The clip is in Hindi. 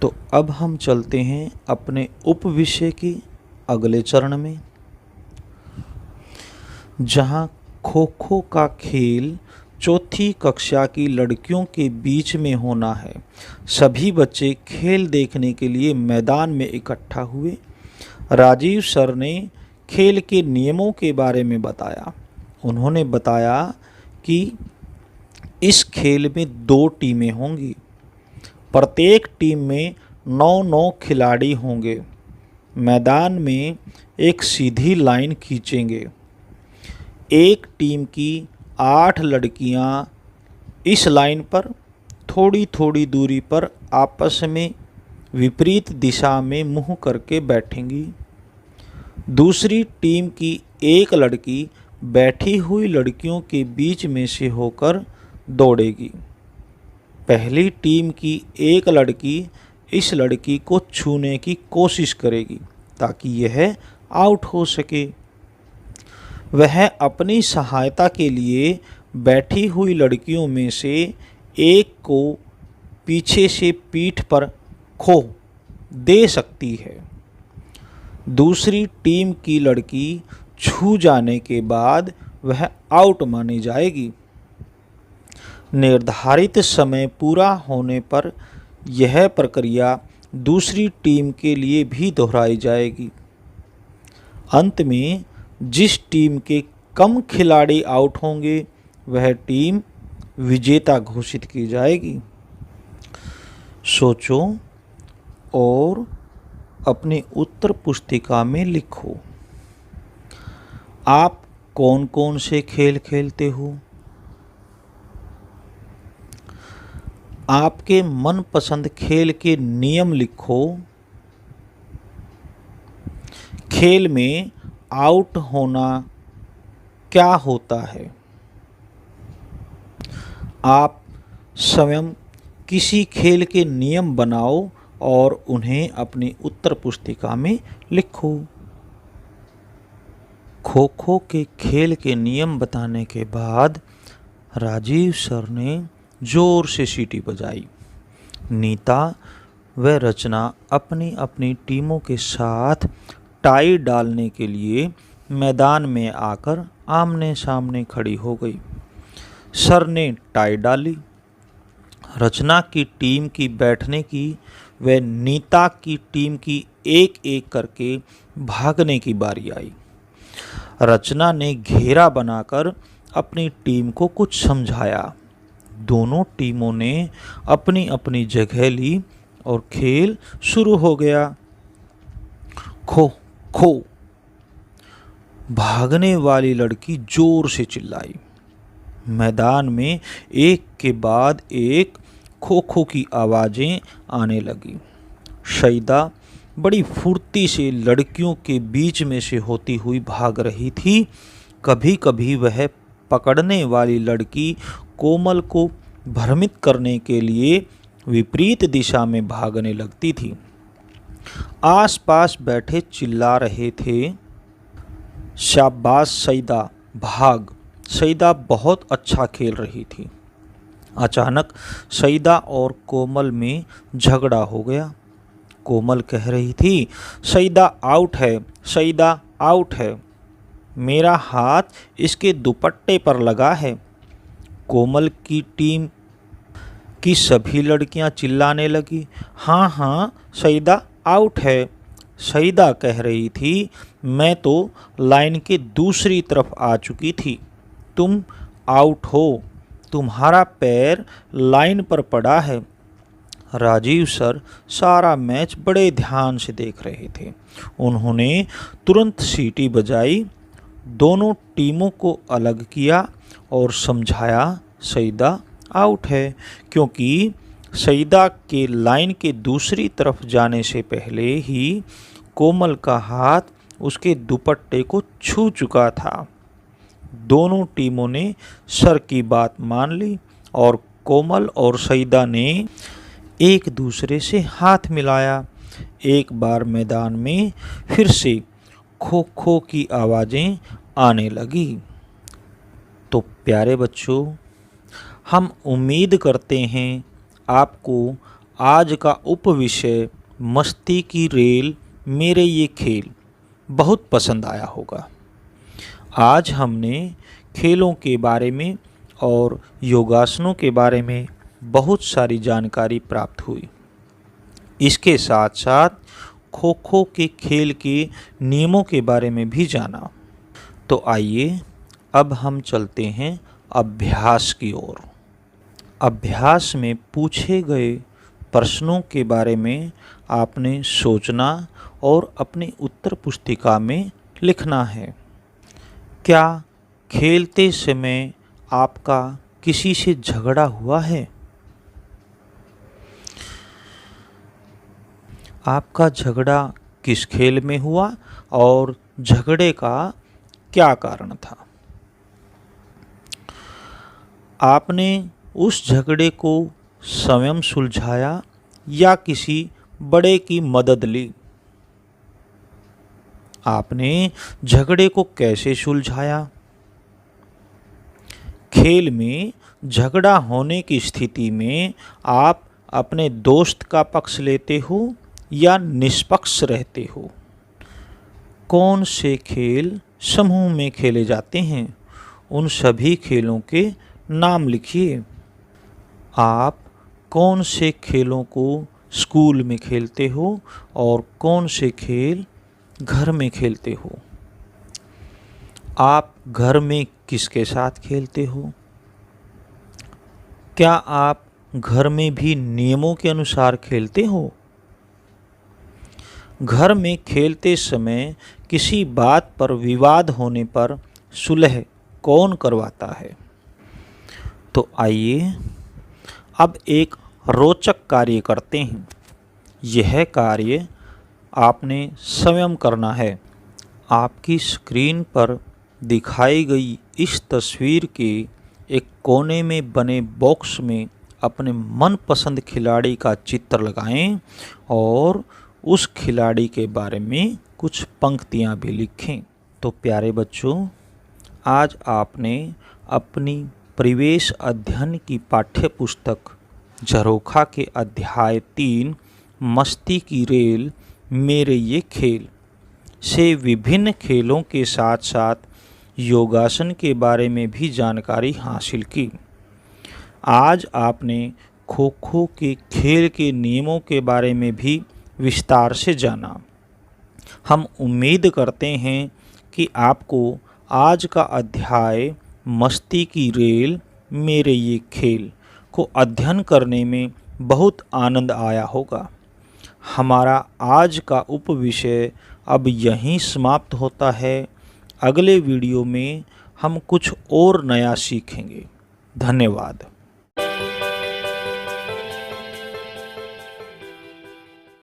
तो अब हम चलते हैं अपने उप विषय के अगले चरण में, जहाँ खो खो का खेल चौथी कक्षा की लड़कियों के बीच में होना है। सभी बच्चे खेल देखने के लिए मैदान में इकट्ठा हुए। राजीव सर ने खेल के नियमों के बारे में बताया। उन्होंने बताया कि इस खेल में 2 टीमें होंगी। प्रत्येक टीम में 9-9 खिलाड़ी होंगे। मैदान में एक सीधी लाइन खींचेंगे। एक टीम की 8 लड़कियां इस लाइन पर थोड़ी थोड़ी दूरी पर आपस में विपरीत दिशा में मुंह करके बैठेंगी। दूसरी टीम की एक लड़की बैठी हुई लड़कियों के बीच में से होकर दौड़ेगी। पहली टीम की एक लड़की इस लड़की को छूने की कोशिश करेगी ताकि यह आउट हो सके। वह अपनी सहायता के लिए बैठी हुई लड़कियों में से एक को पीछे से पीठ पर खो दे सकती है। दूसरी टीम की लड़की छू जाने के बाद वह आउट मानी जाएगी। निर्धारित समय पूरा होने पर यह प्रक्रिया दूसरी टीम के लिए भी दोहराई जाएगी। अंत में जिस टीम के कम खिलाड़ी आउट होंगे वह टीम विजेता घोषित की जाएगी। सोचो और अपनी उत्तर पुस्तिका में लिखो, आप कौन कौन से खेल खेलते हो? आपके मनपसंद खेल के नियम लिखो। खेल में आउट होना क्या होता है? आप स्वयं किसी खेल के नियम बनाओ और उन्हें अपनी उत्तर पुस्तिका में लिखो। खो खो के खेल के नियम बताने के बाद राजीव सर ने जोर से सीटी बजाई। नीता व रचना अपनी अपनी टीमों के साथ टाई डालने के लिए मैदान में आकर आमने सामने खड़ी हो गई। सर ने टाई डाली। रचना की टीम की बैठने की व नीता की टीम की एक एक करके भागने की बारी आई। रचना ने घेरा बनाकर अपनी टीम को कुछ समझाया। दोनों टीमों ने अपनी अपनी जगह ली और खेल शुरू हो गया। खो खो। भागने वाली लड़की जोर से चिल्लाई। मैदान में एक के बाद एक खो खो की आवाज़ें आने लगी। शहीदा बड़ी फुर्ती से लड़कियों के बीच में से होती हुई भाग रही थी। कभी कभी वह पकड़ने वाली लड़की कोमल को भ्रमित करने के लिए विपरीत दिशा में भागने लगती थी। आसपास बैठे चिल्ला रहे थे, शाबाश सईदा, भाग। सईदा बहुत अच्छा खेल रही थी। अचानक सईदा और कोमल में झगड़ा हो गया। कोमल कह रही थी, सईदा आउट है, सईदा आउट है। मेरा हाथ इसके दुपट्टे पर लगा है। कोमल की टीम की सभी लड़कियां चिल्लाने लगी, हाँ हाँ सईदा आउट है। सईदा कह रही थी, मैं तो लाइन के दूसरी तरफ आ चुकी थी। तुम आउट हो, तुम्हारा पैर लाइन पर पड़ा है। राजीव सर सारा मैच बड़े ध्यान से देख रहे थे। उन्होंने तुरंत सीटी बजाई, दोनों टीमों को अलग किया और समझाया, सईदा आउट है, क्योंकि सईदा के लाइन के दूसरी तरफ जाने से पहले ही कोमल का हाथ उसके दुपट्टे को छू चुका था। दोनों टीमों ने सर की बात मान ली और कोमल और सईदा ने एक दूसरे से हाथ मिलाया। एक बार मैदान में फिर से खो खो की आवाज़ें आने लगी। तो प्यारे बच्चों, हम उम्मीद करते हैं आपको आज का उपविषय मस्ती की रेल मेरे ये खेल बहुत पसंद आया होगा। आज हमने खेलों के बारे में और योगासनों के बारे में बहुत सारी जानकारी प्राप्त हुई। इसके साथ साथ खो खो के खेल के नियमों के बारे में भी जाना। तो आइए अब हम चलते हैं अभ्यास की ओर। अभ्यास में पूछे गए प्रश्नों के बारे में आपने सोचना और अपनी उत्तर पुस्तिका में लिखना है। क्या खेलते समय आपका किसी से झगड़ा हुआ है? आपका झगड़ा किस खेल में हुआ और झगड़े का क्या कारण था? आपने उस झगड़े को स्वयं सुलझाया या किसी बड़े की मदद ली? आपने झगड़े को कैसे सुलझाया? खेल में झगड़ा होने की स्थिति में आप अपने दोस्त का पक्ष लेते हो या निष्पक्ष रहते हो? कौन से खेल समूह में खेले जाते हैं? उन सभी खेलों के नाम लिखिए। आप कौन से खेलों को स्कूल में खेलते हो और कौन से खेल घर में खेलते हो? आप घर में किसके साथ खेलते हो? क्या आप घर में भी नियमों के अनुसार खेलते हो? घर में खेलते समय किसी बात पर विवाद होने पर सुलह कौन करवाता है? तो आइए अब एक रोचक कार्य करते हैं। यह कार्य आपने स्वयं करना है। आपकी स्क्रीन पर दिखाई गई इस तस्वीर के एक कोने में बने बॉक्स में अपने मनपसंद खिलाड़ी का चित्र लगाएं और उस खिलाड़ी के बारे में कुछ पंक्तियां भी लिखें। तो प्यारे बच्चों, आज आपने अपनी परिवेश अध्ययन की पाठ्य पुस्तक झरोखा के अध्याय 3 मस्ती की रेल मेरे ये खेल से विभिन्न खेलों के साथ साथ योगासन के बारे में भी जानकारी हासिल की। आज आपने खो खो के खेल के नियमों के बारे में भी विस्तार से जाना। हम उम्मीद करते हैं कि आपको आज का अध्याय मस्ती की रेल मेरे ये खेल को अध्ययन करने में बहुत आनंद आया होगा। हमारा आज का उपविषय अब यहीं समाप्त होता है। अगले वीडियो में हम कुछ और नया सीखेंगे। धन्यवाद।